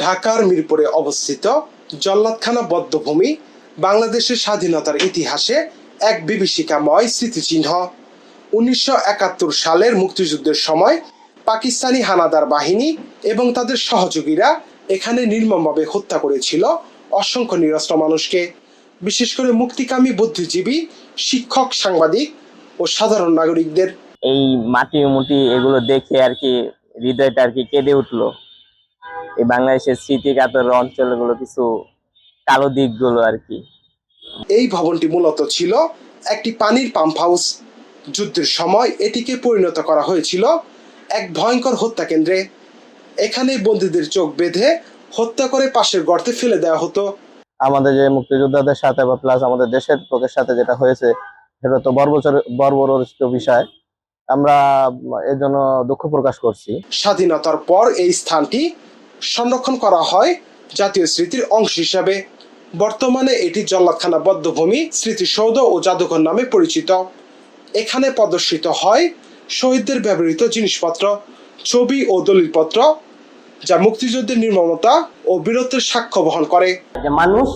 ঢাকার মিরপুরে অবস্থিত জল্লাদখানা বধ্যভূমি বাংলাদেশের স্বাধীনতার ইতিহাসে এক বিভীষিকাময় স্মৃতিচিহ্ন। ১৯৭১ সালের মুক্তিযুদ্ধের সময় পাকিস্তানি হানাদার বাহিনী এবং তাদের সহযোগীরা এখানে নির্মমভাবে হত্যা করেছিল অসংখ্য নিরস্ত্র মানুষকে, বিশেষ করে মুক্তিকামী বুদ্ধিজীবী, শিক্ষক, সাংবাদিক ও সাধারণ নাগরিকদের। এই মাটি মুটি এগুলো দেখে আর কি হৃদয়টা আর কি কেঁদে উঠলো। এই বাংলাদেশের স্মৃতিকাতর অঞ্চলগুলো কিছু কালো দিকগুলো আর কি। এই ভবনটি মূলত ছিল একটি পানির পাম্প হাউস। যুদ্ধের সময় এটিকে পরিণত করা হয়েছিল এক ভয়ঙ্কর হত্যাকেন্দ্রে। এখানে বন্দীদের চোখ বেঁধে হত্যা করে পাশের গর্তে ফেলে দেওয়া হতো। আমাদের যে মুক্তিযোদ্ধাদের সাথে বা প্লাস আমাদের দেশের লোকের সাথে যেটা হয়েছে সেটা তো বর্বরোচিত বিষয়। আমরা এর জন্য দুঃখ প্রকাশ করছি। স্বাধীনতার পর এই স্থানটি সংরক্ষণ করা হয় জাতীয় স্মৃতির অংশ হিসাবে। বর্তমানে এটি জল্লাদখানা বধ্যভূমি স্মৃতিসৌধ ও জাদুঘর নামে পরিচিত। এখানে প্রদর্শিত হয় শহীদদের ব্যবহৃত জিনিসপত্র, ছবি ও দলিলপত্র, যা মুক্তিযুদ্ধের নির্মমতা ও বীরত্বের সাক্ষ্য বহন করে। যে মানুষ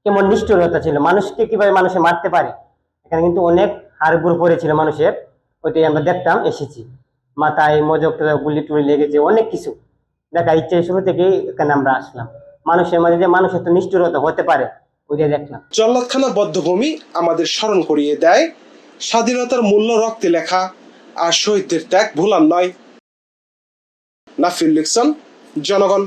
কেমন নিষ্ঠুরতা ছিল, মানুষকে কিভাবে মানুষে মারতে পারে, এখানে কিন্তু অনেক হাড়গোড় পড়েছিল মানুষের। ওইটাই আমরা দেখতাম, এসেছি। মাথায় মজক গুলি টুলি লেগেছে, অনেক কিছু দেখার ইচ্ছে শুরু থেকেই এখানে আমরা আসলাম। মানুষের মাঝে যে মানুষের তো নিষ্ঠুরতা হতে পারে ওইটাই দেখলাম। জল্লাদখানা বধ্যভূমি আমাদের স্মরণ করিয়ে দেয় স্বাধীনতার মূল্য রক্তে লেখা, আর শহীদদের ত্যাগ ভুলার নয়। নাফিউল ইহসান, জনগণ।